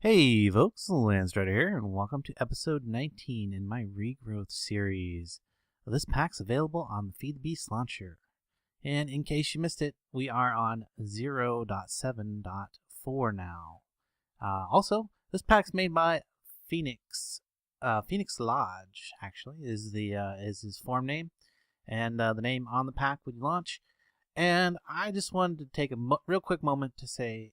Hey folks, Landstryder here, and welcome to episode 19 in my Regrowth series. This pack's available on the Feed the Beast launcher. And in case you missed it, we are on 0.7.4 now. Also, this pack's made by Lodge, actually, is his form name, and the name on the pack when you launch. And I just wanted to take a real quick moment to say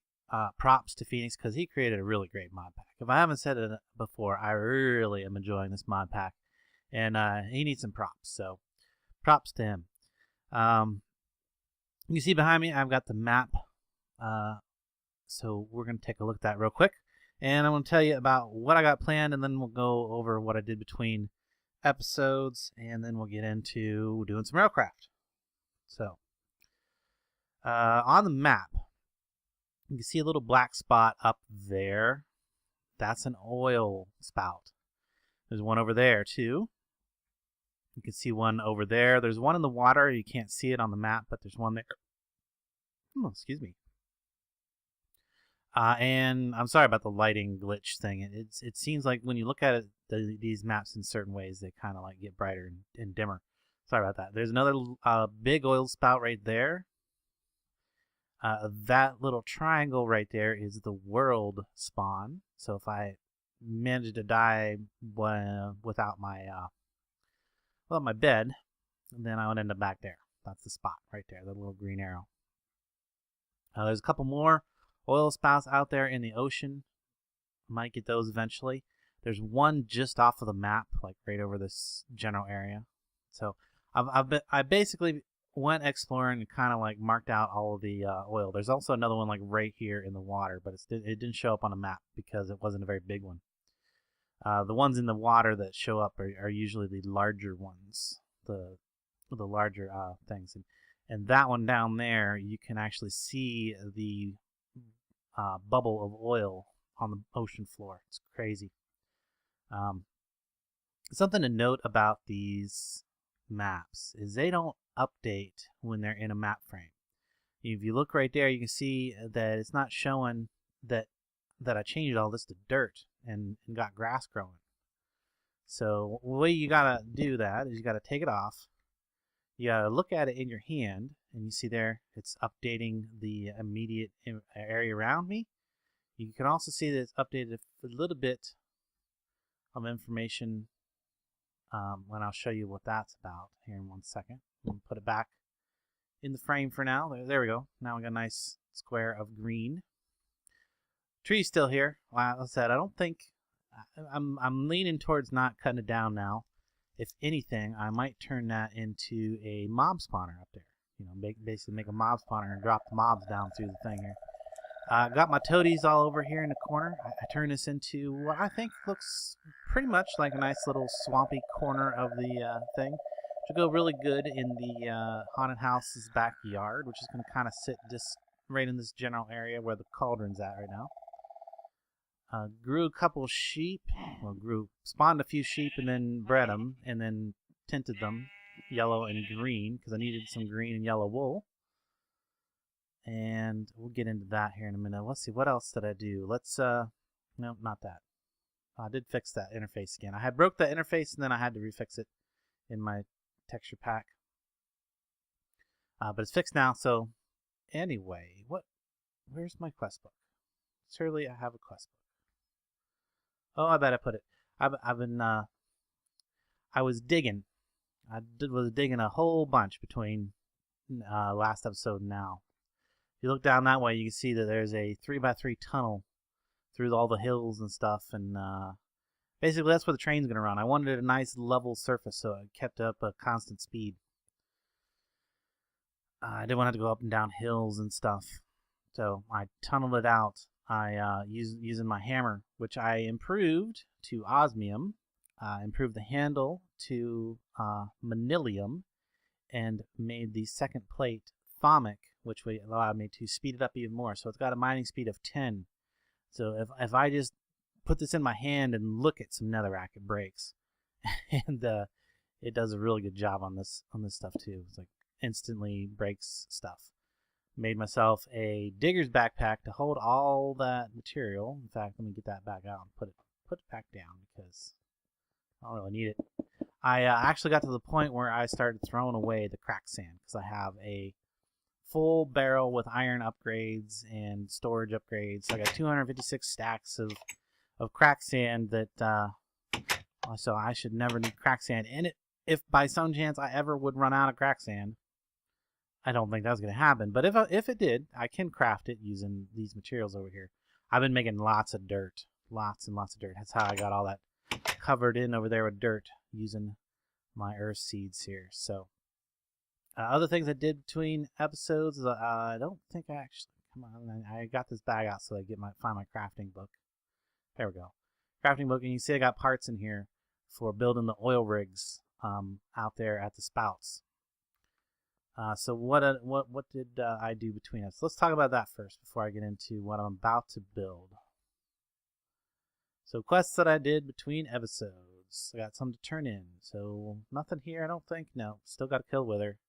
props to Phoenix because he created a really great mod pack. If I haven't said it before, I really am enjoying this mod pack, and he needs some props. So, props to him. You see behind me, I've got the map. So we're going to take a look at that real quick, and I'm going to tell you about what I got planned, and then we'll go over what I did between episodes, and then we'll get into doing some Railcraft. So, on the map, you can see a little black spot up there. That's an oil spout. There's one over there too. You can see one over there. There's one in the water. You can't see it on the map, but there's one there. Oh, excuse me. And I'm sorry about the lighting glitch thing. It seems like when you look at it, these maps in certain ways, they kind of like get brighter and dimmer. Sorry about that. There's another big oil spout right there. That little triangle right there is the world spawn. So if I manage to die without my my bed, then I would end up back there. That's the spot right there, the little green arrow. There's a couple more oil spouts out there in the ocean. Might get those eventually. There's one just off of the map, like right over this general area. So I basically went exploring and kind of like marked out all of the oil. There's also another one like right here in the water, but it didn't show up on a map because it wasn't a very big one. The ones in the water that show up are usually the larger ones, the larger things. And that one down there, you can actually see the bubble of oil on the ocean floor. It's crazy. Something to note about these maps is they don't update when they're in a map frame. If you look right there, you can see that it's not showing that I changed all this to dirt and got grass growing. So the way you gotta do that is you gotta take it off. You gotta look at it in your hand, and you see there it's updating the immediate area around me. You can also see that it's updated a little bit of information when I'll show you what that's about here in 1 second. We'll put it back in the frame for now. There we go. Now we got a nice square of green. Tree's still here. Like I said, I don't think I'm leaning towards not cutting it down now. If anything, I might turn that into a mob spawner up there. You know, basically make a mob spawner and drop the mobs down through the thing here. Got my toadies all over here in the corner. I turned this into what I think looks pretty much like a nice little swampy corner of the thing. Which will go really good in the haunted house's backyard, which is going to kind of sit just right in this general area where the cauldron's at right now. Grew a couple sheep. Well, spawned a few sheep and then bred them and then tinted them yellow and green because I needed some green and yellow wool. And we'll get into that here in a minute. Let's see, what else did I do? Let's, no, not that. I did fix that interface again. I had broke that interface and then I had to refix it in my texture pack. But it's fixed now, so anyway, where's my quest book? Surely I have a quest book. Oh, I bet I put it. I was digging. Was digging a whole bunch between last episode and now. If you look down that way, you can see that there's a 3x3 tunnel through all the hills and stuff, and basically that's where the train's going to run. I wanted a nice level surface so it kept up a constant speed. I didn't want to have to go up and down hills and stuff, so I tunneled it out. I using my hammer, which I improved to osmium, improved the handle to manilium, and made the second plate thaumic, which allowed me to speed it up even more. So it's got a mining speed of 10. So if I just put this in my hand and look at some netherrack, it breaks. And it does a really good job on this stuff too. It's like instantly breaks stuff. Made myself a digger's backpack to hold all that material. In fact, let me get that back out and put it back down because I don't really need it. I actually got to the point where I started throwing away the cracked sand because I have a full barrel with iron upgrades and storage upgrades. So I got 256 stacks of cracked sand that so I should never need cracked sand. And if by some chance I ever would run out of cracked sand, I don't think that's going to happen. But if it did, I can craft it using these materials over here. I've been making lots of dirt. Lots and lots of dirt. That's how I got all that covered in over there with dirt using my earth seeds here. So other things I did between episodes, I don't think I actually, come on, I got this bag out so I find my crafting book. There we go. Crafting book, and you see I got parts in here for building the oil rigs out there at the spouts. So what did I do between us? Let's talk about that first before I get into what I'm about to build. So quests that I did between episodes. I got some to turn in. So nothing here, I don't think. No, still got to kill Wither.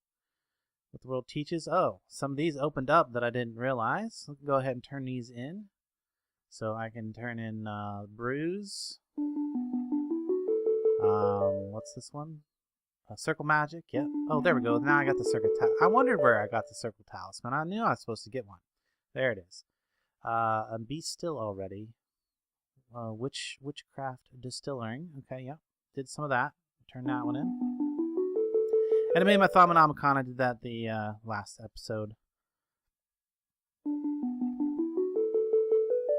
What the world teaches. Oh, some of these opened up that I didn't realize. Let's go ahead and turn these in. So I can turn in Bruise. What's this one? Circle Magic. Yep. Oh, there we go. Now I got the Circle Talisman. I wondered where I got the Circle Talisman. I knew I was supposed to get one. There it is. And Be Still already. Witchcraft Distilling. Okay, yep. Did some of that. Turn that one in. And I made my Thaumanomicon. I did that the last episode.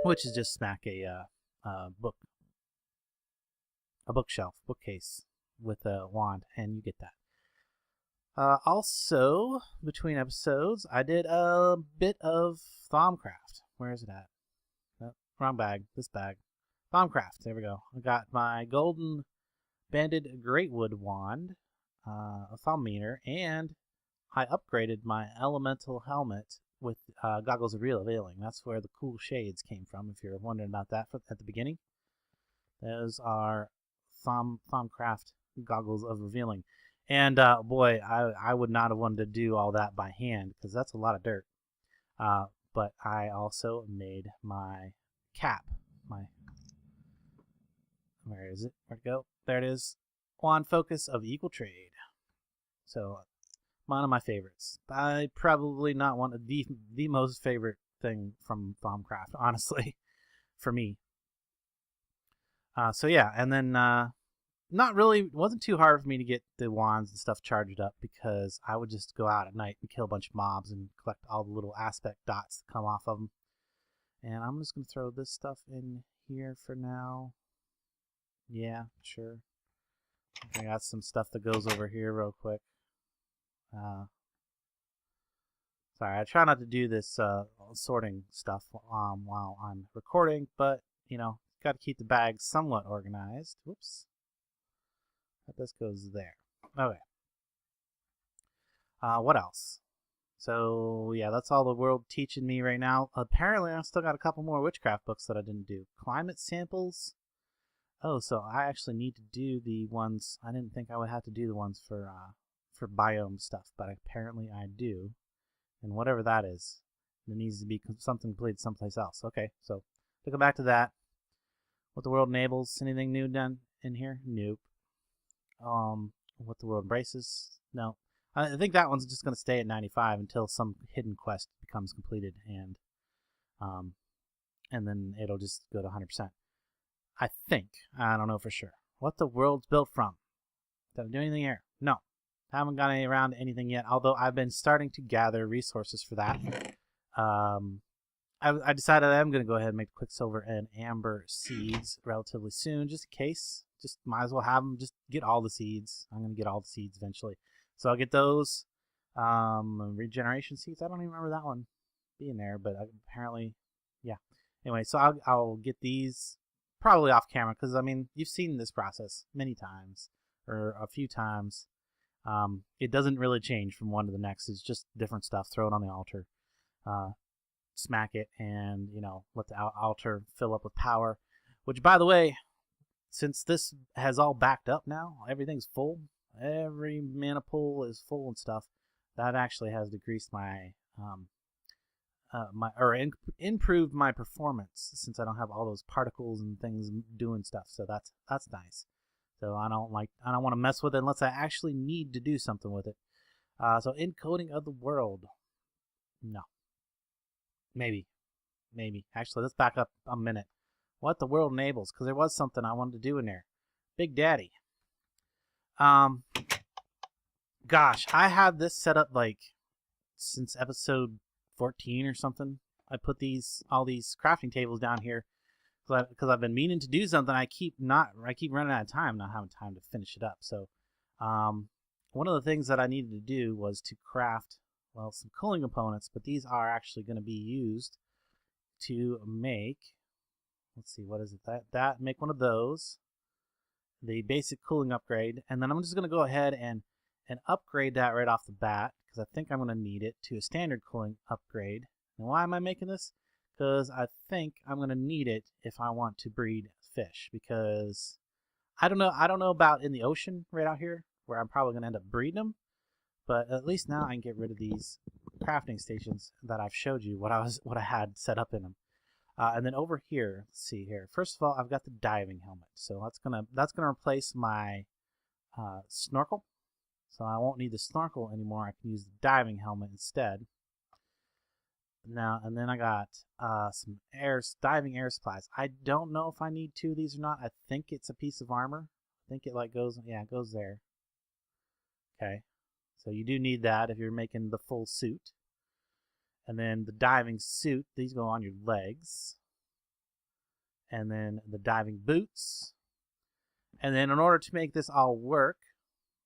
Which is just smack a bookshelf, bookcase with a wand, and you get that. Also, between episodes, I did a bit of Thaumcraft. Where is it at? Oh, wrong bag. This bag. Thaumcraft. There we go. I got my golden banded greatwood wand, a thumb meter, and I upgraded my elemental helmet with goggles of revealing. That's where the cool shades came from, if you're wondering about that at the beginning. Those are Thaumcraft goggles of revealing. And boy, I would not have wanted to do all that by hand because that's a lot of dirt. But I also made my cap. Where is it? Where'd it go? There it is. Wand Focus of Equal Trade. So one of my favorites. I probably not one of the most favorite thing from Thaumcraft, honestly, for me. So yeah, and then wasn't too hard for me to get the wands and stuff charged up because I would just go out at night and kill a bunch of mobs and collect all the little aspect dots that come off of them. And I'm just going to throw this stuff in here for now. Yeah, sure. I got some stuff that goes over here real quick. Sorry, I try not to do this sorting stuff while I'm recording, but, you know, got to keep the bag somewhat organized. Whoops. This goes there. Okay. What else? So, yeah, that's all the world teaching me right now. Apparently, I still got a couple more witchcraft books that I didn't do. Climate samples. Oh, so I actually need to do the ones. I didn't think I would have to do the ones for biome stuff, but apparently I do. And whatever that is, it needs to be something completed someplace else. Okay, so to go back to that. What the world enables. Anything new done in here? Nope. What the world embraces? No. I think that one's just going to stay at 95 until some hidden quest becomes completed, and then it'll just go to 100%. I think. I don't know for sure. What the world's built from. Did I do anything here? No. Haven't got around to anything yet, although I've been starting to gather resources for that. I decided I'm going to go ahead and make Quicksilver and Amber seeds relatively soon, just in case. Just might as well have them. Just get all the seeds. I'm going to get all the seeds eventually. So I'll get those. Regeneration seeds. I don't even remember that one being there, but apparently, yeah. Anyway, so I'll get these probably off camera because, I mean, you've seen this process many times or a few times. It doesn't really change from one to the next. It's just different stuff. Throw it on the altar. Smack it and, you know, let the altar fill up with power. Which, by the way, since this has all backed up now, everything's full. Every mana pool is full and stuff. That actually has decreased my improved my performance since I don't have all those particles and things doing stuff. So that's nice. So I don't want to mess with it unless I actually need to do something with it. So encoding of the world. No. Maybe. Actually, let's back up a minute. What the world enables, because there was something I wanted to do in there. Big Daddy. Gosh, I had this set up like since episode 14 or something. I put all these crafting tables down here because I've been meaning to do something. I keep running out of time, not having time to finish it up. So, one of the things that I needed to do was to craft, well, some cooling components, but these are actually going to be used to make, let's see, what is it? Make one of those, the basic cooling upgrade, and then I'm just going to go ahead and upgrade that right off the bat because I think I'm going to need it to a standard cooling upgrade. And why am I making this? Because I think I'm going to need it if I want to breed fish, because I don't know about in the ocean right out here where I'm probably going to end up breeding them, but at least now I can get rid of these crafting stations that I've showed you what I had set up in them. And then over here, let's see here. First of all, I've got the diving helmet, so that's gonna replace my snorkel. So I won't need the snorkel anymore. I can use the diving helmet instead. Now, and then I got some diving air supplies. I don't know if I need two of these or not. I think it's a piece of armor. I think it goes there. Okay, so you do need that if you're making the full suit. And then the diving suit, these go on your legs. And then the diving boots. And then in order to make this all work,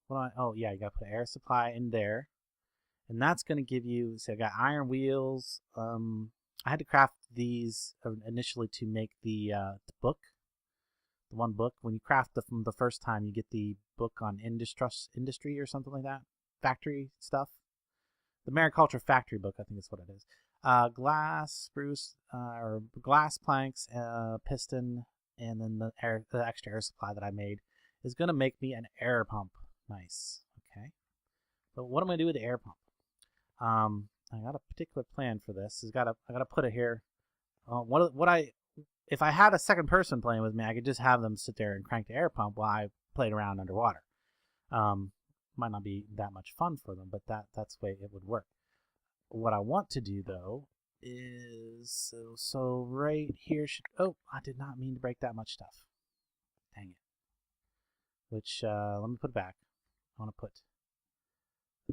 you gotta put an air supply in there. And that's gonna give you, so I got iron wheels. I had to craft these initially to make the book. The one book. When you craft from the first time, you get the book on industry or something like that. Factory stuff. The Mariculture Factory book, I think is what it is. Glass, spruce, or glass planks, piston, and then the extra air supply that I made is going to make me an air pump. Nice. Okay. But what am I going to do with the air pump? I got a particular plan for this. I got to put it here. If I had a second person playing with me, I could just have them sit there and crank the air pump while I played around underwater. Might not be that much fun for them, but that's the way it would work. What I want to do though is so right here I did not mean to break that much stuff. Dang it. Which let me put it back. I want to put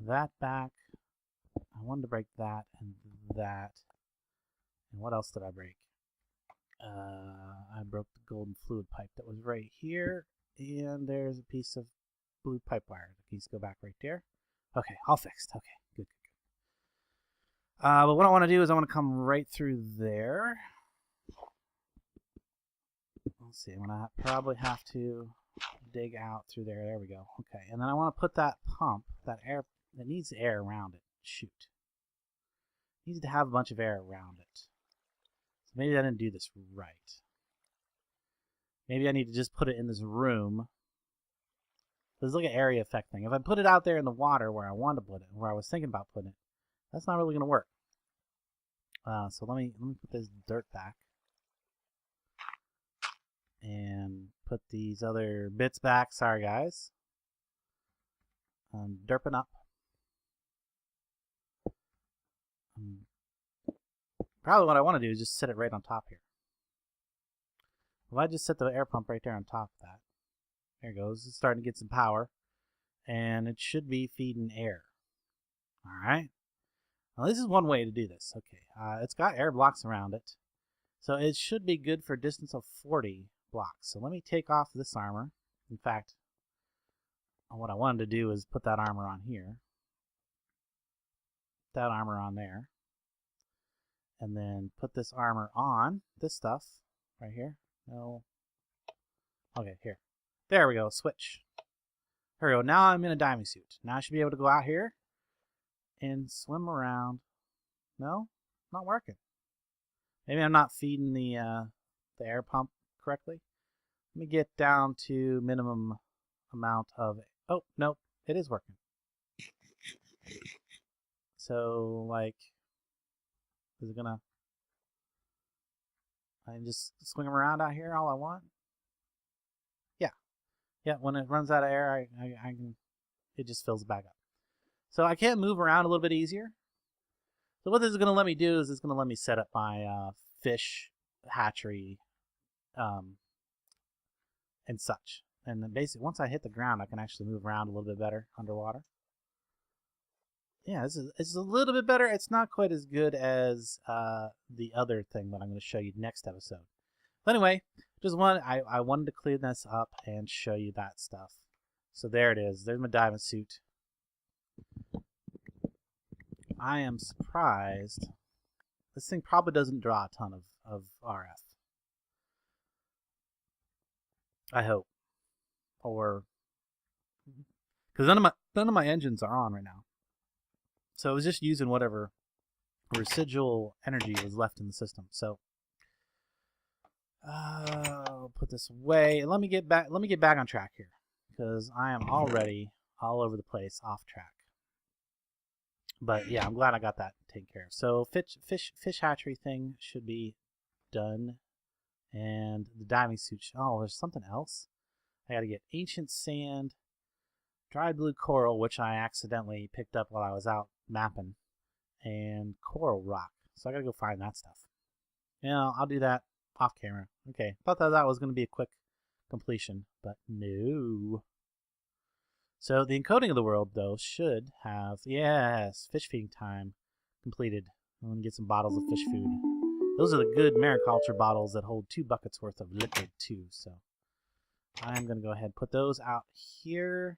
that back. I wanted to break that and that. And what else did I break? I broke the golden fluid pipe that was right here, and there's a piece of blue pipe wire. The keys go back right there. Okay, all fixed. Okay, good. But what I want to do is I want to come right through there. Let's see, I'm going to probably have to dig out through there. There we go. Okay, and then I want to put that pump, that needs air around it. Shoot. It needs to have a bunch of air around it. So maybe I didn't do this right. Maybe I need to just put it in this room. There's like an area effect thing. If I put it out there in the water where I want to put it, where I was thinking about putting it, that's not really going to work. So let me put this dirt back. And put these other bits back. Sorry, guys. I'm derping up. Probably what I want to do is just set it right on top here. If I just set the air pump right there on top of that. There it goes. It's starting to get some power. And it should be feeding air. Alright. Now this is one way to do this. Okay. It's got air blocks around it. So it should be good for a distance of 40 blocks. So let me take off this armor. In fact, what I wanted to do is put that armor on here. That armor on there. And then put this armor on this stuff right here. No. Okay, here. There we go. Switch. There we go. Now I'm in a diving suit. Now I should be able to go out here and swim around. No? Not working. Maybe I'm not feeding the air pump correctly. Let me get down to minimum amount of... Oh, nope. It is working. So, like... Is it gonna... I can just swing them around out here all I want? Yeah. Yeah, when it runs out of air, I can... It just fills back up. So I can move around a little bit easier. So what this is going to let me do is it's going to let me set up my fish hatchery and such. And then basically, once I hit the ground, I can actually move around a little bit better underwater. Yeah, it's a little bit better. It's not quite as good as the other thing that I'm going to show you next episode. But anyway, I wanted to clean this up and show you that stuff. So there it is. There's my diving suit. I am surprised. This thing probably doesn't draw a ton of RF. I hope. Or because none of my engines are on right now. So I was just using whatever residual energy was left in the system. So I'll put this away. Let me get back on track here, because I am already all over the place, off track. But yeah, I'm glad I got that taken care of. So fish hatchery thing should be done, and the diving suit. Oh, there's something else. I got to get ancient sand, dried blue coral, which I accidentally picked up while I was out mapping, and coral rock. So I got to go find that stuff. Yeah, I'll do that off camera. Okay, thought that was going to be a quick completion, but no. So the encoding of the world, though, should have, yes, fish feeding time completed. I'm going to get some bottles of fish food. Those are the good mariculture bottles that hold 2 buckets worth of liquid, too. So I'm going to go ahead and put those out here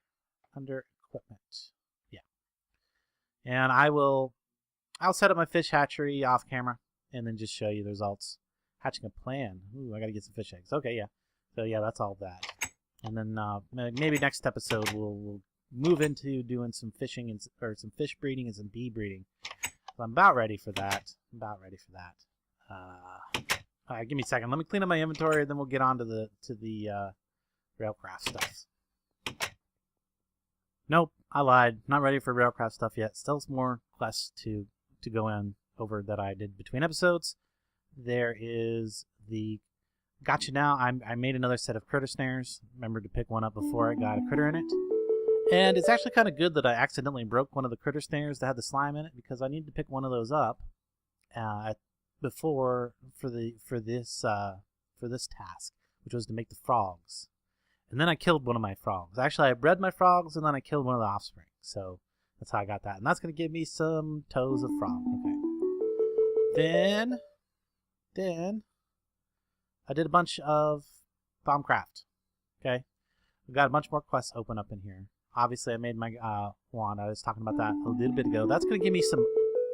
under equipment. Yeah. And I'll set up my fish hatchery off camera and then just show you the results. Hatching a plan. Ooh, I got to get some fish eggs. Okay, yeah. So yeah, that's all that. And then maybe next episode we'll move into doing some fishing or some fish breeding and some bee breeding. So I'm about ready for that. All right, give me a second. Let me clean up my inventory, and then we'll get on to the Railcraft stuff. Nope, I lied. Not ready for Railcraft stuff yet. Still some more quests to go over that I did between episodes. There is the Gotcha Now. I made another set of critter snares. Remembered to pick one up before I got a critter in it. And it's actually kind of good that I accidentally broke one of the critter snares that had the slime in it, because I need to pick one of those up before for this task, which was to make the frogs. And then I killed one of my frogs. Actually, I bred my frogs and then I killed one of the offspring. So that's how I got that. And that's going to give me some toes of frog. Okay. Then I did a bunch of Thaumcraft. Okay. We've got a bunch more quests open up in here. Obviously, I made my wand. I was talking about that a little bit ago. That's going to give me some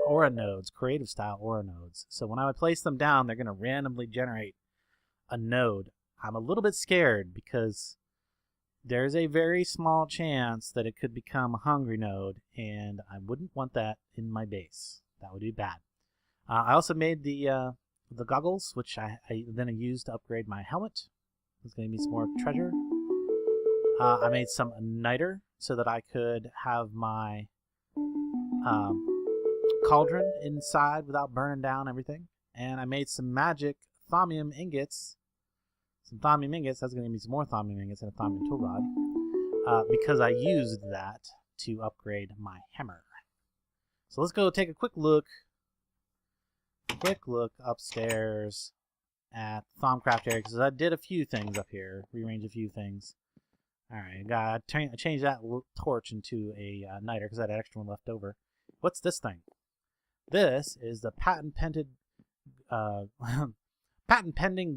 aura nodes, creative style aura nodes. So when I would place them down, they're going to randomly generate a node. I'm a little bit scared because there's a very small chance that it could become a hungry node, and I wouldn't want that in my base. That would be bad. I also made the goggles, which I then used to upgrade my helmet. There's going to be some more treasure. I made some niter so that I could have my cauldron inside without burning down everything. And I made some magic thaumium ingots. Some thaumium ingots. That's going to give me some more thaumium ingots and a thaumium tool rod. Because I used that to upgrade my hammer. So let's go take a quick look upstairs at the Thaumcraft area, because I did a few things up here, rearrange a few things. Alright, I changed that torch into a niter because I had an extra one left over. What's this thing? This is the patent-pending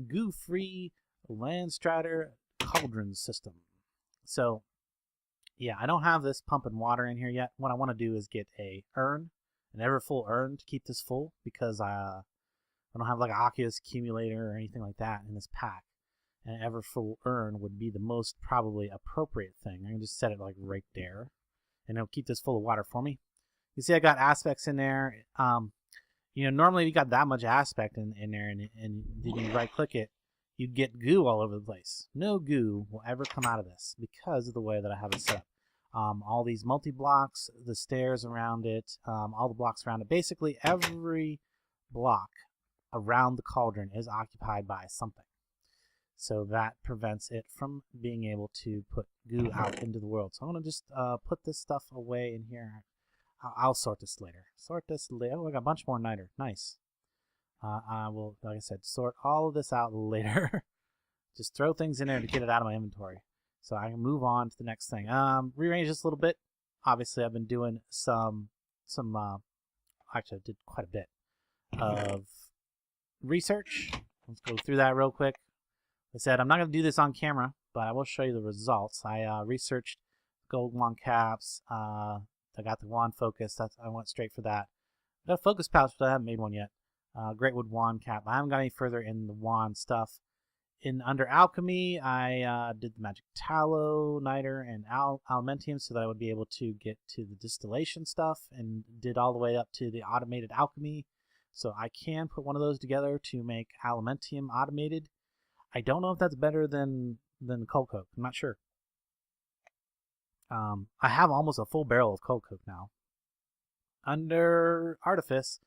goo-free Landstryder cauldron system. So, yeah, I don't have this pumping water in here yet. What I want to do is get an ever full urn to keep this full, because I don't have like an aqueous accumulator or anything like that in this pack. An ever full urn would be the most probably appropriate thing. I can just set it like right there, and it'll keep this full of water for me. You see I got aspects in there. Normally you got that much aspect in there, and then you right click it, you'd get goo all over the place. No goo will ever come out of this because of the way that I have it set up. All these multi-blocks, the stairs around it, all the blocks around it. Basically every block around the cauldron is occupied by something. So that prevents it from being able to put goo out into the world. So I'm going to just put this stuff away in here. I'll sort this later. Sort this later. Oh, I got a bunch more niter. Nice. I will, like I said, sort all of this out later. Just throw things in there to get it out of my inventory. So I can move on to the next thing. Rearrange this a little bit. Obviously, I've been doing actually I did quite a bit of research. Let's go through that real quick. Like I said, I'm not going to do this on camera, but I will show you the results. I researched gold wand caps. I got the wand focus. I went straight for that. I got a focus pouch, but I haven't made one yet. Great wood wand cap. I haven't got any further in the wand stuff. Under alchemy, I did the magic tallow, niter, and alumentium so that I would be able to get to the distillation stuff, and did all the way up to the automated alchemy. So I can put one of those together to make alumentium automated. I don't know if that's better than coal coke. I'm not sure. I have almost a full barrel of coal coke now. Under artifice,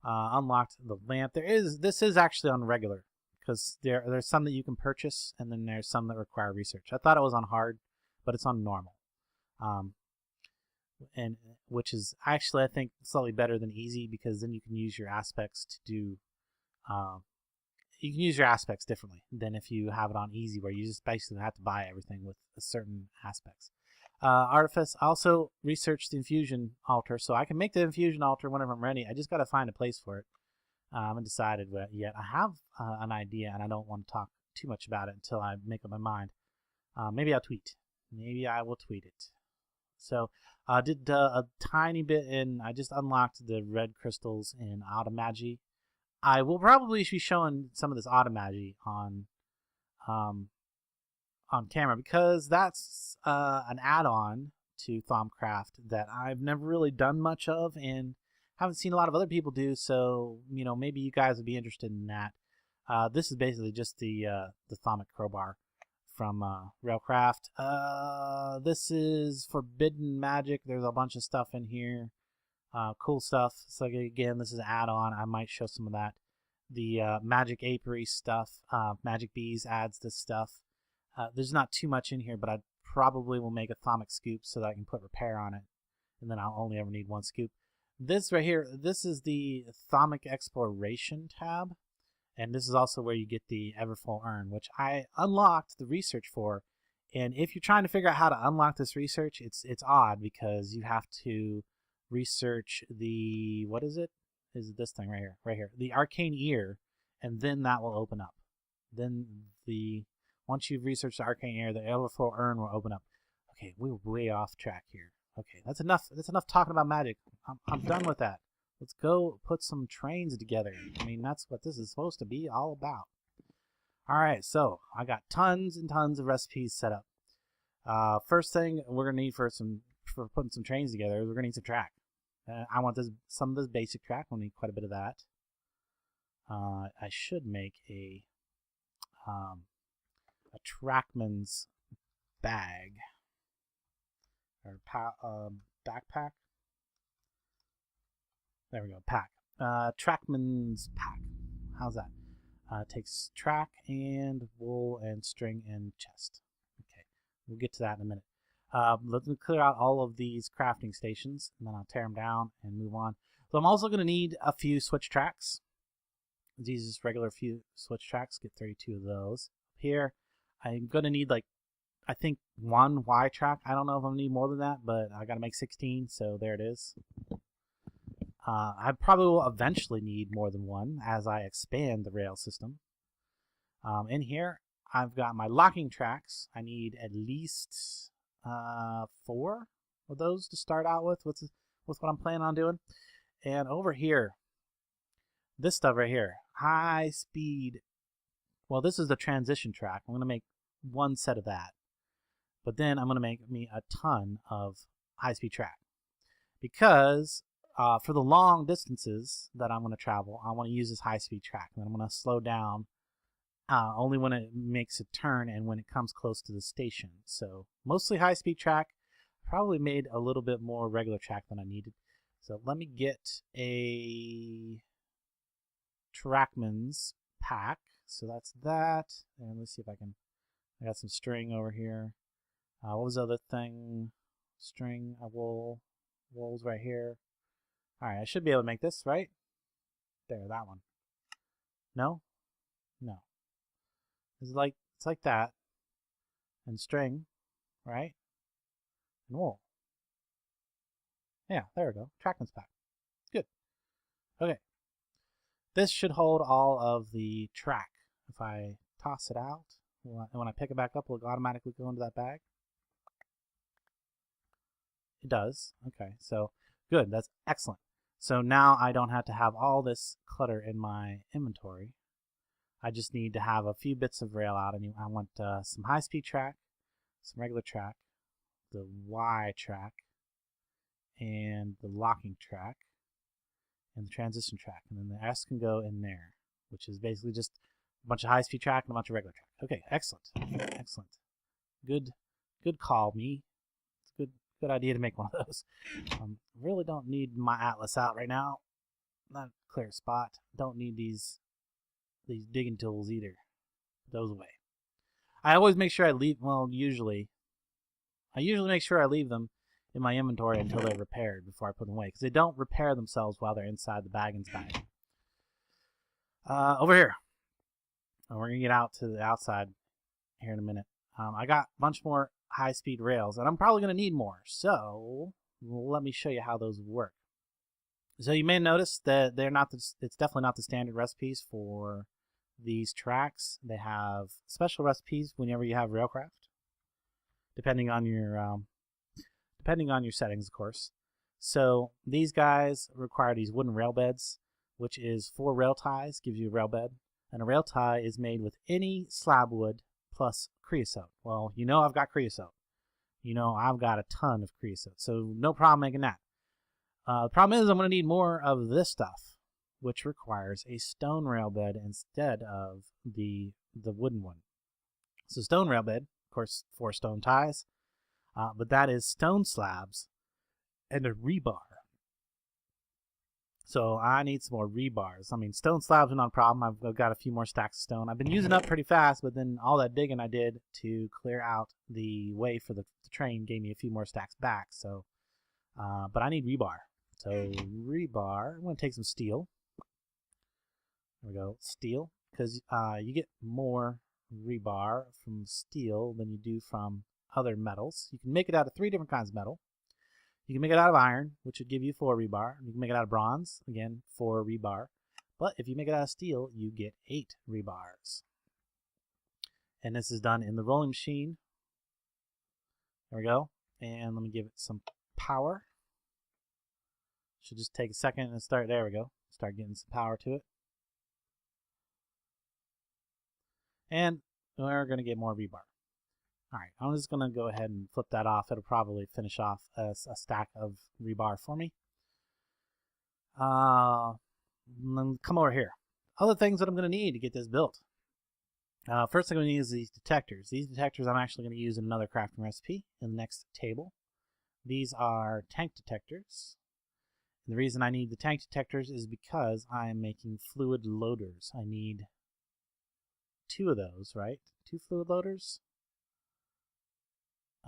unlocked the lamp. This is actually on regular, because there's some that you can purchase, and then there's some that require research. I thought it was on hard, but it's on normal, and which is actually, I think, slightly better than easy, because then you can use your aspects to do. You can use your aspects differently than if you have it on easy, where you just basically have to buy everything with certain aspects. Artifice, I also researched the infusion altar, so I can make the infusion altar whenever I'm ready. I just got to find a place for it. I haven't decided yet. I have an idea, and I don't want to talk too much about it until I make up my mind. Maybe I'll tweet. Maybe I will tweet it. So I did a tiny bit I just unlocked the red crystals in Automagy. I will probably be showing some of this Automagy on camera, because that's an add-on to Thaumcraft that I've never really done much of, and haven't seen a lot of other people do, so maybe you guys would be interested in that. This is basically just the Thaumic crowbar from Railcraft. This is forbidden magic. There's a bunch of stuff in here, cool stuff. So again, this is an add-on. I might show some of that. The magic apiary stuff, magic bees adds this stuff. There's not too much in here, but I probably will make a Thaumic scoop so that I can put repair on it, and then I'll only ever need one scoop. This right here, this is the Thaumic Exploration tab, and this is also where you get the Everfull Urn, which I unlocked the research for. And if you're trying to figure out how to unlock this research, it's odd, because you have to research the, what is it? Is it this thing right here, the Arcane Ear, and then that will open up. Then once you've researched the Arcane Ear, the Everfull Urn will open up. Okay, we're way off track here. Okay, that's enough. That's enough talking about magic. I'm done with that. Let's go put some trains together. I mean, that's what this is supposed to be all about. All right, so I got tons and tons of recipes set up. First thing we're gonna need for putting some trains together is we're gonna need some track. I want some of this basic track. We'll need quite a bit of that. I should make a trackman's bag. Or backpack. There we go, pack. Trackman's pack. How's that? Takes track and wool and string and chest. Okay, we'll get to that in a minute. Let me clear out all of these crafting stations, and then I'll tear them down and move on. So I'm also going to need a few switch tracks. These are just regular few switch tracks. Get 32 of those. Here, I'm going to need, like, I think one Y track. I don't know if I'm going to need more than that, but I got to make 16, so there it is. I probably will eventually need more than one as I expand the rail system. In here, I've got my locking tracks. I need at least 4 of those to start out with what I'm planning on doing. And over here, this stuff right here, high speed. Well, this is the transition track. I'm going to make one set of that. But then I'm going to make me a ton of high-speed track. Because for the long distances that I'm going to travel, I want to use this high-speed track. And I'm going to slow down only when it makes a turn and when it comes close to the station. So mostly high-speed track. Probably made a little bit more regular track than I needed. So let me get a Trackman's pack. So that's that. And let's see if I can. I got some string over here. What was the other thing? String, wool. Wool's right here. Alright, I should be able to make this, right? There, that one. No? No. It's like that. And string, right? And wool. Yeah, there we go. Trackman's pack. Good. Okay. This should hold all of the track. If I toss it out, and when I pick it back up, will it automatically go into that bag? It does. Okay, so good. That's excellent. So now I don't have to have all this clutter in my inventory. I just need to have a few bits of rail out. And I want some high-speed track, some regular track, the Y track, and the locking track, and the transition track. And then the S can go in there, which is basically just a bunch of high-speed track and a bunch of regular track. Okay, excellent. Excellent. Good call, me. It's a good idea to make one of those. Really don't need my atlas out right now. Not a clear spot. Don't need these digging tools either. Put those away. I always make sure I leave, well, usually make sure I leave them in my inventory until they're repaired before I put them away, because they don't repair themselves while they're inside the baggins bag. Over here. And we're going to get out to the outside here in a minute. I got a bunch more high-speed rails, and I'm probably going to need more, so let me show you how those work. So you may notice that it's definitely not the standard recipes for these tracks. They have special recipes whenever you have Railcraft, depending on your settings, of course. So these guys require these wooden rail beds, which is 4 rail ties, gives you a rail bed. And a rail tie is made with any slab wood plus creosote. Well, you know I've got creosote. You know I've got a ton of creosote, so no problem making that. The problem is I'm going to need more of this stuff, which requires a stone rail bed instead of the wooden one. So stone rail bed, of course, 4 stone ties, but that is stone slabs and a rebar. So I need some more rebars. I mean, stone slabs are not a problem. I've got a few more stacks of stone. I've been using up pretty fast, but then all that digging I did to clear out the way for the train gave me a few more stacks back. So, but I need rebar. So rebar, I'm going to take some steel. There we go, steel, because you get more rebar from steel than you do from other metals. You can make it out of 3 different kinds of metal. You can make it out of iron, which would give you 4 rebar. You can make it out of bronze, again, 4 rebar. But if you make it out of steel, you get 8 rebars. And this is done in the rolling machine. There we go. And let me give it some power. Should just take a second and start. There we go. Start getting some power to it. And we're going to get more rebar. Alright, I'm just going to go ahead and flip that off. It'll probably finish off a stack of rebar for me. Then come over here. Other things that I'm going to need to get this built. First thing I'm going to need is these detectors. These detectors I'm actually going to use in another crafting recipe in the next table. These are tank detectors. And the reason I need the tank detectors is because I'm making fluid loaders. I need 2 of those, right? 2 fluid loaders?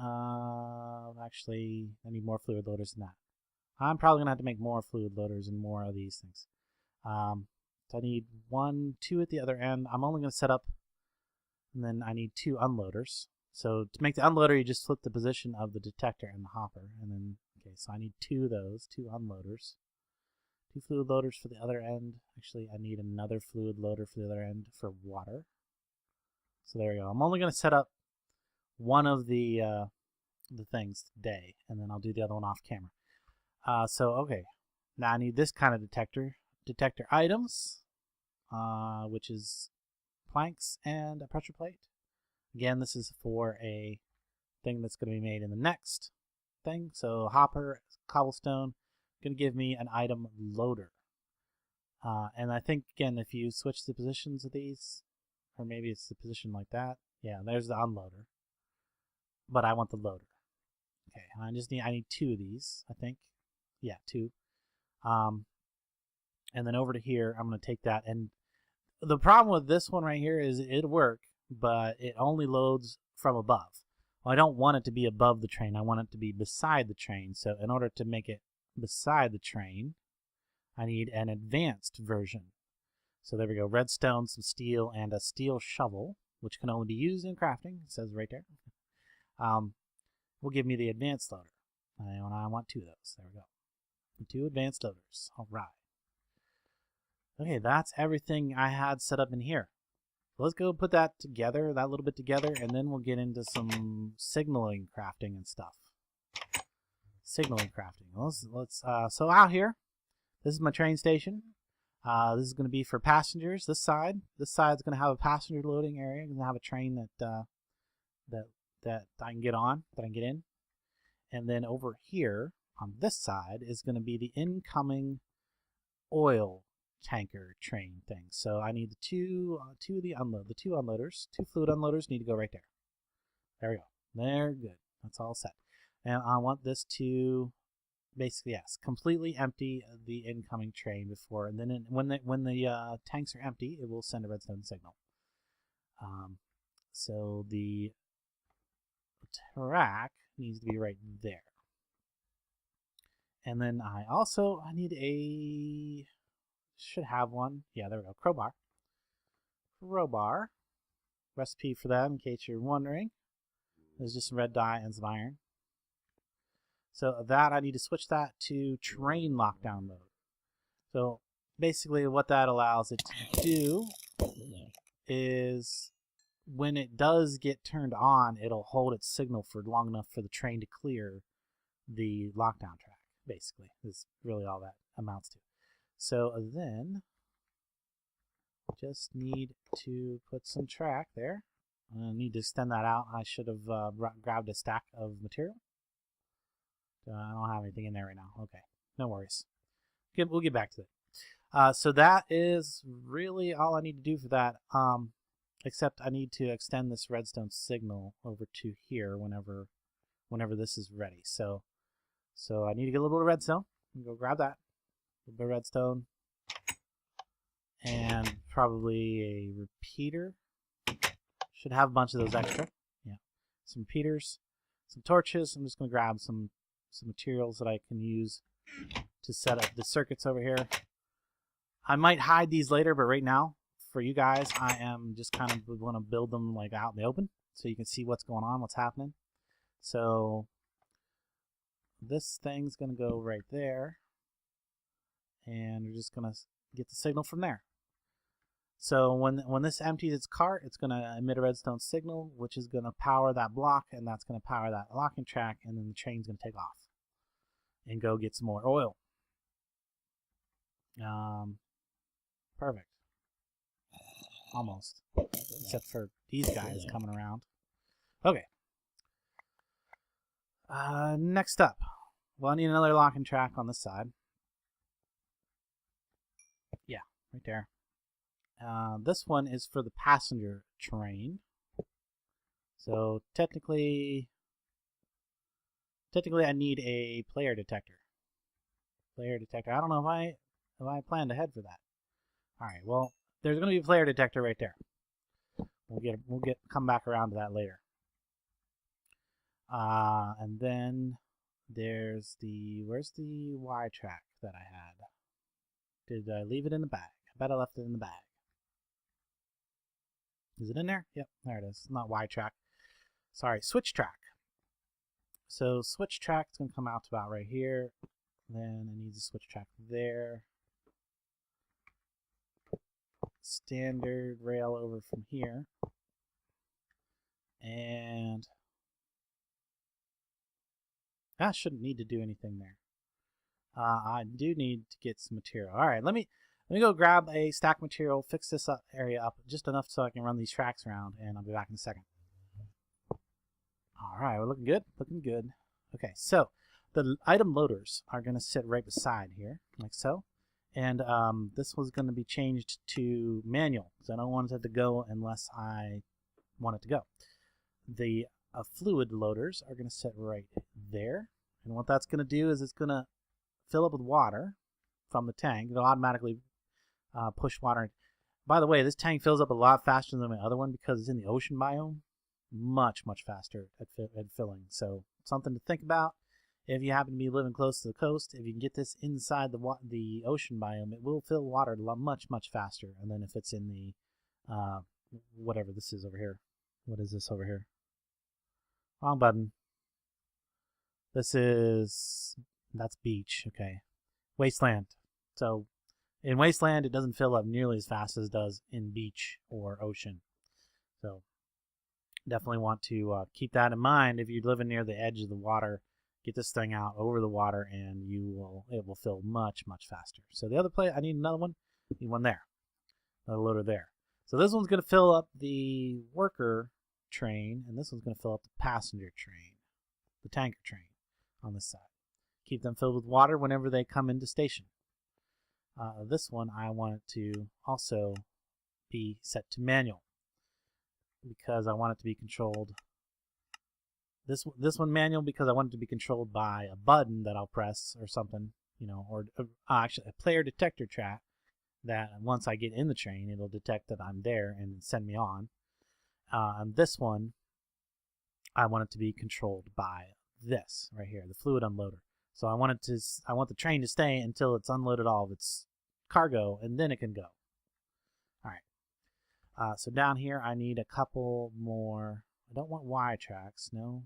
Actually, I need more fluid loaders than that. I'm probably going to have to make more fluid loaders and more of these things. So I need 1, 2 at the other end. I'm only going to set up, and then I need 2 unloaders. So to make the unloader, you just flip the position of the detector and the hopper. And then, okay, so I need 2 of those, 2 unloaders. 2 fluid loaders for the other end. Actually, I need another fluid loader for the other end for water. So there we go. I'm only going to set up one of the things today, and then I'll do the other one off camera. So okay, now I need this kind of detector items, which is planks and a pressure plate. Again, this is for a thing that's going to be made in the next thing. So hopper, cobblestone, going to give me an item loader. And I think, again, if you switch the positions of these, or maybe it's the position like that. Yeah, there's the unloader. But I want the loader. Okay, I need 2 of these, I think. Yeah, 2. And then over to here, I'm going to take that, and the problem with this one right here is it'll work, but it only loads from above. Well, I don't want it to be above the train. I want it to be beside the train. So in order to make it beside the train, I need an advanced version. So there we go. Redstone, some steel, and a steel shovel, which can only be used in crafting. It says right there. Will give me the advanced loader. And I want 2 of those. There we go. 2 advanced loaders. All right. Okay, that's everything I had set up in here. Let's go put that together, that little bit together, and then we'll get into some signaling crafting and stuff. Signaling crafting. So out here, this is my train station. This is going to be for passengers. This side is going to have a passenger loading area. Going to have a train that I can get on, that I can get in. And then over here on this side is going to be the incoming oil tanker train thing. So I need the two unloaders, 2 fluid unloaders need to go right there. There we go. They're good. That's all set. And I want this to basically, yes, completely empty the incoming train before, and then when the tanks are empty, it will send a redstone signal. So the track needs to be right there. And then I need should have one. Yeah, there we go. Crowbar. Recipe for that, in case you're wondering. There's just some red dye and some iron. So that I need to switch that to train lockdown mode. So basically what that allows it to do is when it does get turned on, it'll hold its signal for long enough for the train to clear the lockdown track, basically. Is really all that amounts to. So then just need to put some track there. I need to extend that out. I should have grabbed a stack of material. I don't have anything in there right now. Okay, no worries. We'll get back to it. So that is really all I need to do for that. Except I need to extend this redstone signal over to here whenever this is ready. So I need to get a little bit of redstone. Go grab that. A little bit of redstone. And probably a repeater. Should have a bunch of those extra. Yeah. Some repeaters, some torches. I'm just going to grab some materials that I can use to set up the circuits over here. I might hide these later, but right now, for you guys, I am just kind of want to build them like out in the open so you can see what's going on, what's happening. So this thing's going to go right there, and we're just going to get the signal from there. So when this empties its cart, it's going to emit a redstone signal, which is going to power that block, and that's going to power that locking track, and then the train's going to take off and go get some more oil. Perfect. Almost. Except for these guys coming around. Okay. Next up. Well, I need another locking track on this side. Yeah, right there. This one is for the passenger train. So technically I need a player detector. I don't know if I planned ahead for that. All right. Well, there's going to be a player detector right there. We'll come back around to that later. And then where's the Y track that I had? Did I leave it in the bag? I bet I left it in the bag. Is it in there? Yep, there it is. Not Y track. Sorry, switch track. So switch track is going to come out to about right here. Then I need to switch track there. Standard rail over from here. And I shouldn't need to do anything there. I do need to get some material. All right, let me go grab a stack of material, fix this area up just enough so I can run these tracks around, and I'll be back in a second. All right, we're looking good. Looking good. Okay, so the item loaders are going to sit right beside here, like so. And this was going to be changed to manual, because I don't want it to go unless I want it to go. The fluid loaders are going to sit right there. And what that's going to do is it's going to fill up with water from the tank. It'll automatically push water. By the way, this tank fills up a lot faster than my other one because it's in the ocean biome. Much faster at filling. So something to think about. If you happen to be living close to the coast, if you can get this inside the ocean biome, it will fill water much faster. And then if it's in the whatever this is over here. What is this over here? Wrong button. That's beach. Okay. Wasteland. So in wasteland, it doesn't fill up nearly as fast as it does in beach or ocean. So definitely want to keep that in mind if you're living near the edge of the water. Get this thing out over the water, and it will fill much faster. So the other plate, I need another one. I need one there. Another loader there. So this one's going to fill up the worker train, and this one's going to fill up the passenger train, the tanker train on this side. Keep them filled with water whenever they come into station. This one I want it to also be set to manual because I want it to be controlled. This one manual because I want it to be controlled by a button that I'll press or something, or actually a player detector track that once I get in the train, it'll detect that I'm there and send me on. And this one, I want it to be controlled by this right here, the fluid unloader. So I want the train to stay until it's unloaded all of its cargo, and then it can go. All right. So down here, I need a couple more. I don't want Y tracks. No,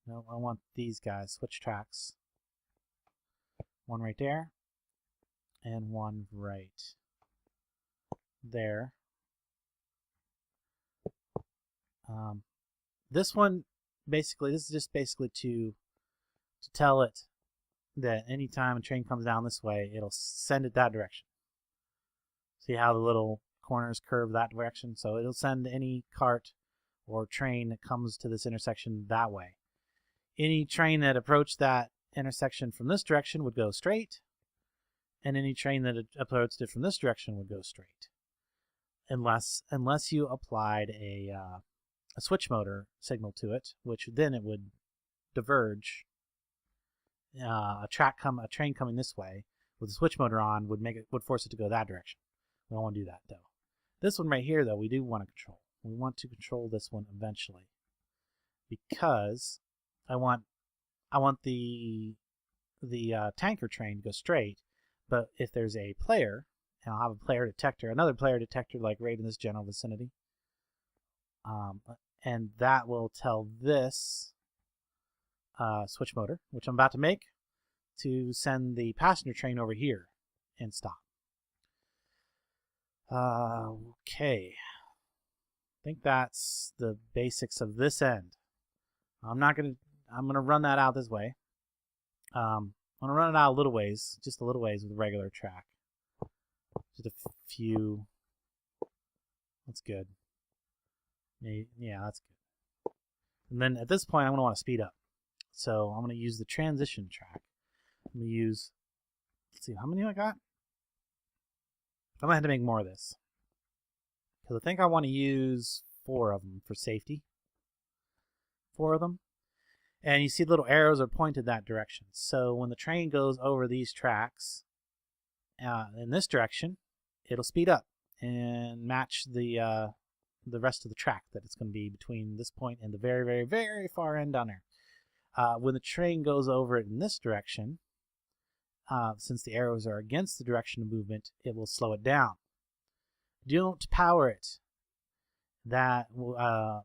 I want these guys. Switch tracks. One right there, and one right there. This one, this is just basically to tell it that anytime a train comes down this way, it'll send it that direction. See how the little corners curve that direction? So it'll send any cart or train that comes to this intersection that way. Any train that approached that intersection from this direction would go straight, and any train that approached it from this direction would go straight. Unless you applied a switch motor signal to it, which then it would diverge. A train coming this way with a switch motor on would force it to go that direction. We don't want to do that though. This one right here though, we do want to control. We want to control this one eventually because I want the tanker train to go straight. But if there's a player, and I'll have a player detector, another player detector like right in this general vicinity, and that will tell this switch motor, which I'm about to make, to send the passenger train over here and stop. Okay. I think that's the basics of this end. I'm gonna run that out this way. I'm gonna run it out a little ways, just a little ways with a regular track. Just a few. That's good. Yeah, that's good. And then at this point, I'm gonna want to speed up. So I'm gonna use the transition track. I'm gonna use. Let's see, how many I got? I'm gonna have to make more of this because I think I want to use 4 of them for safety. 4 of them. And you see the little arrows are pointed that direction. So when the train goes over these tracks in this direction, it'll speed up and match the rest of the track that it's going to be between this point and the very, very, very far end down there. When the train goes over it in this direction, since the arrows are against the direction of movement, it will slow it down. Don't power it. That a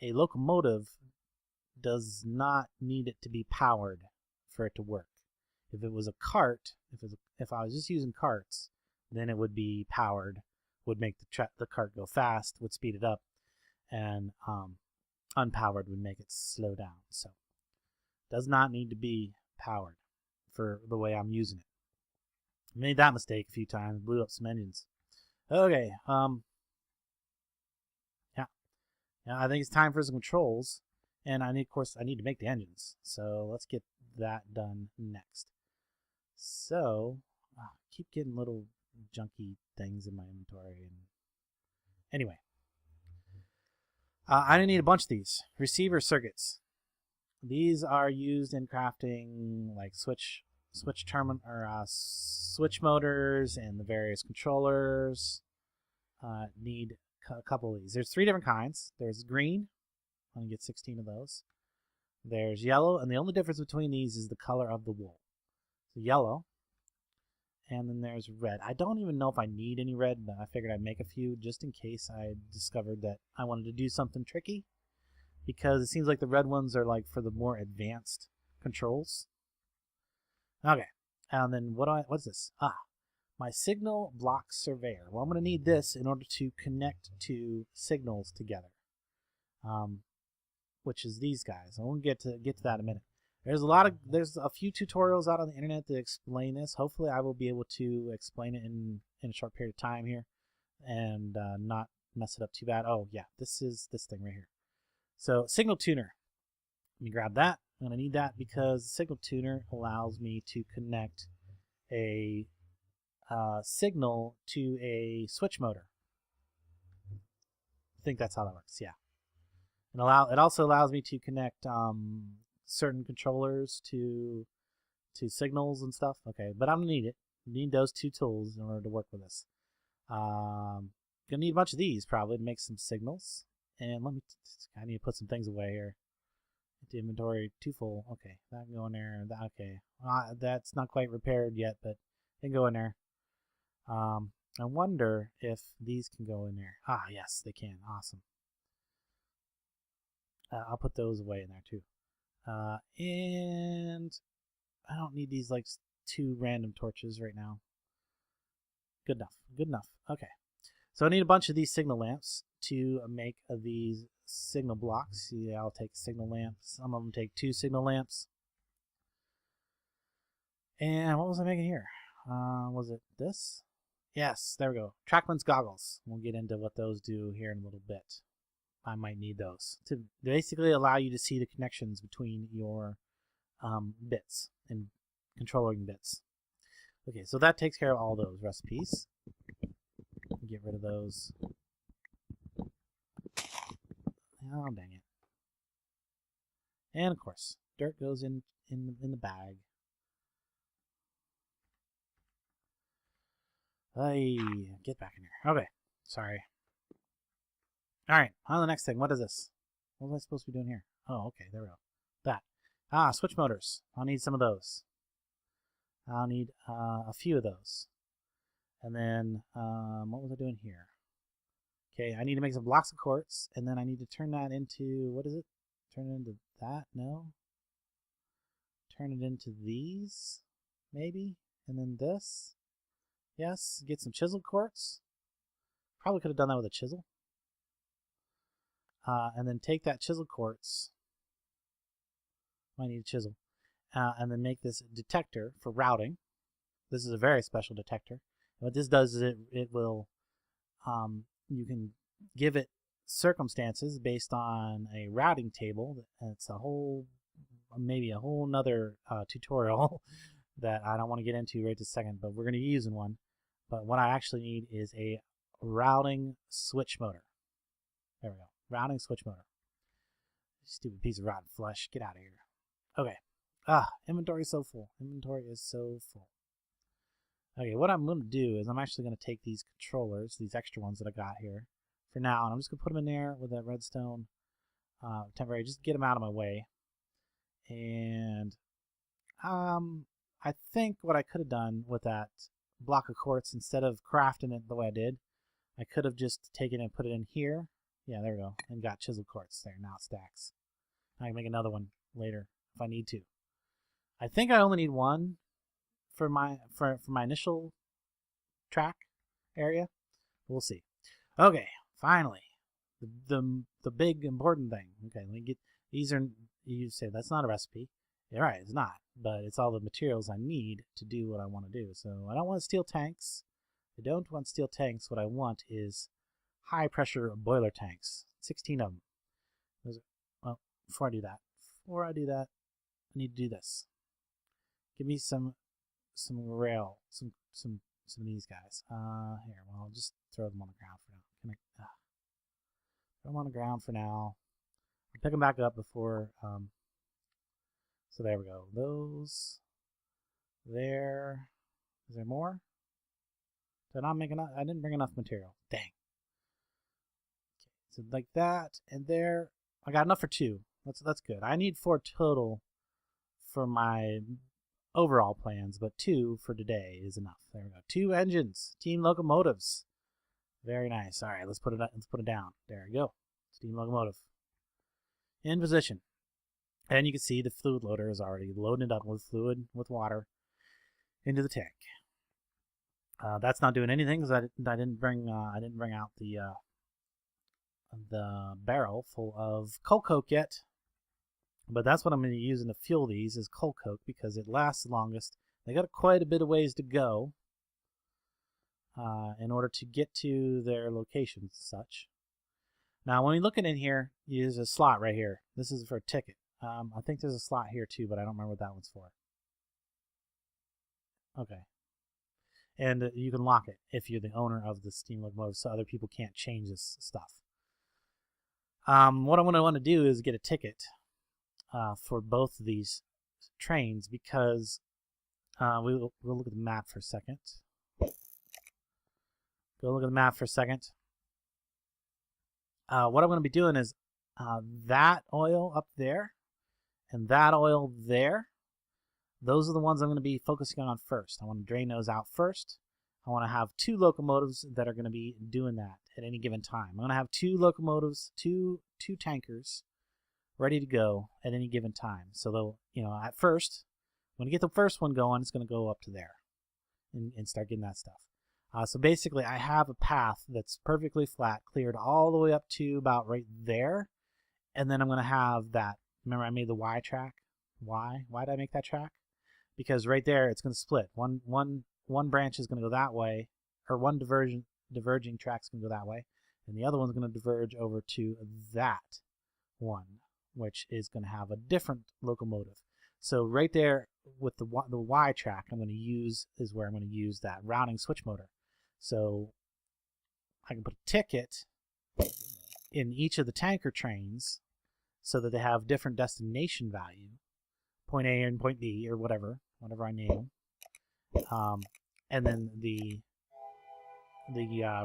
locomotive does not need it to be powered for it to work. If it was a cart, if I was just using carts, then it would be powered, would make the cart go fast, would speed it up, and unpowered would make it slow down. So it does not need to be powered for the way I'm using it. I made that mistake a few times, blew up some engines. Okay, yeah, I think it's time for some controls. And of course, I need to make the engines. So let's get that done next. So, I keep getting little junky things in my inventory. And anyway, I need a bunch of these. Receiver circuits. These are used in crafting like switch switch motors and the various controllers. Need a couple of these. There's 3 different kinds. There's green. I'm gonna get 16 of those. There's yellow, and the only difference between these is the color of the wool. So yellow, and then there's red. I don't even know if I need any red, but I figured I'd make a few just in case I discovered that I wanted to do something tricky, because it seems like the red ones are like for the more advanced controls. Okay, and then what's this? My signal block surveyor. Well, I'm going to need this in order to connect 2 signals together, which is these guys. I won't get to that in a minute. There's a few tutorials out on the internet that explain this. Hopefully, I will be able to explain it in a short period of time here, and not mess it up too bad. Oh yeah, this is this thing right here. So signal tuner. Let me grab that. I'm going to need that because the signal tuner allows me to connect a signal to a switch motor. I think that's how that works. Yeah. It also allows me to connect certain controllers to signals and stuff. Okay, but I'm gonna need it. I need those 2 tools in order to work with this. Gonna need a bunch of these probably to make some signals. And I need to put some things away here. The inventory too full. Okay, that can go in there. Okay, that's not quite repaired yet, but it can go in there. I wonder if these can go in there. Yes, they can. Awesome. I'll put those away in there too. And I don't need these like 2 random torches right now. Good enough. Good enough. Okay. So I need a bunch of these signal lamps to make these signal blocks. See, I'll take signal lamps. Some of them take 2 signal lamps. And what was I making here? Was it this? Yes, there we go. Trackman's goggles. We'll get into what those do here in a little bit. I might need those to basically allow you to see the connections between your bits and controlling bits. Okay, so that takes care of all those recipes. Get rid of those. Oh, dang it. And of course, dirt goes in the bag. Get back in here. Okay, sorry. Alright, on to the next thing. What is this? What was I supposed to be doing here? Oh, okay, there we go. That. Switch motors. I'll need some of those. I'll need a few of those. And then, what was I doing here? Okay, I need to make some blocks of quartz, and then I need to turn that into, what is it? Turn it into that? No? Turn it into these, maybe? And then this? Yes, get some chiseled quartz. Probably could have done that with a chisel. And then take that chiseled quartz. Might need a chisel. And then make this detector for routing. This is a very special detector. What this does is it will, you can give it circumstances based on a routing table. It's maybe a whole nother tutorial that I don't want to get into right this second, but we're going to be using one. But what I actually need is a routing switch motor. There we go. Routing switch motor. Stupid piece of rotten flesh. Get out of here. Okay. Inventory is so full. Inventory is so full. Okay, what I'm going to do is I'm actually going to take these controllers, these extra ones that I got here, for now, and I'm just going to put them in there with that redstone temporary, just get them out of my way. And I think what I could have done with that block of quartz, instead of crafting it the way I did, I could have just taken it and put it in here. Yeah, there we go, and got chiseled quartz there. Now it stacks. I can make another one later if I need to. I think I only need one for my initial track area. We'll see. Okay, finally, the big important thing. Okay, let me get these. You say that's not a recipe. You're right, it's not, but it's all the materials I need to do what I want to do. So I don't want steel tanks. I don't want steel tanks. What I want is high pressure boiler tanks. 16 of them. Well, before I do that, I need to do this. Give me some rail, some of these guys. Here, well, I'll just throw them on the ground for now. Throw them on the ground for now. I'll pick them back up before. So there we go. Those There. Is there more? Did I not make enough? I didn't bring enough material. Dang. Okay, so like that, and there. I got enough for 2. That's good. I need 4 total for my overall plans, but 2 for today is enough. There we go. 2 engines, steam locomotives. Very nice. All right, let's put it down. There we go. Steam locomotive in position, and you can see the fluid loader is already loading it up with fluid with water into the tank. That's not doing anything because I didn't bring out the barrel full of coal coke yet. But that's what I'm going to be using to fuel these is coal coke because it lasts the longest. They got quite a bit of ways to go in order to get to their locations and such. Now, when you're looking in here, there's a slot right here. This is for a ticket. I think there's a slot here too, but I don't remember what that one's for. Okay. And you can lock it if you're the owner of the steam locomotive, so other people can't change this stuff. What I'm going to want to do is get a ticket for both of these trains because we'll look at the map for a second. Go look at the map for a second. What I'm going to be doing is that oil up there and that oil there. Those are the ones I'm going to be focusing on first. I want to drain those out first. I want to have 2 locomotives that are going to be doing that at any given time. I'm going to have 2 locomotives, two tankers ready to go at any given time. So they'll, at first, when you get the first one going, it's going to go up to there and start getting that stuff. So basically, I have a path that's perfectly flat, cleared all the way up to about right there. And then I'm going to have that. Remember, I made the Y track? Why? Why did I make that track? Because right there, it's going to split. One branch is going to go that way, or one diverging track is going to go that way, and the other one's going to diverge over to that one, which is going to have a different locomotive. So right there with the Y track, I'm going to use that routing switch motor. So I can put a ticket in each of the tanker trains so that they have different destination value, point A and point B or whatever I name them. And then the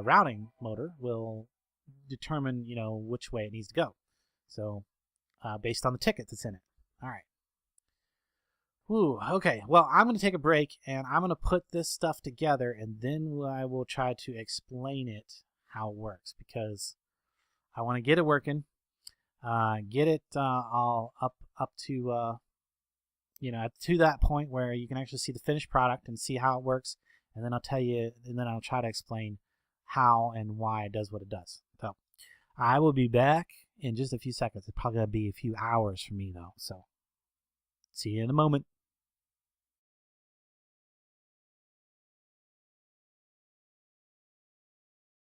routing motor will determine, which way it needs to go. So based on the ticket that's in it. All right. Whew, okay, well, I'm going to take a break, and I'm going to put this stuff together, and then I will try to explain it, how it works, because I want to get it working, get it all up to, to that point where you can actually see the finished product and see how it works, and then I'll tell you, and then I'll try to explain how and why it does what it does. So I will be back in just a few seconds. It's probably going to be a few hours for me, though, so see you in a moment.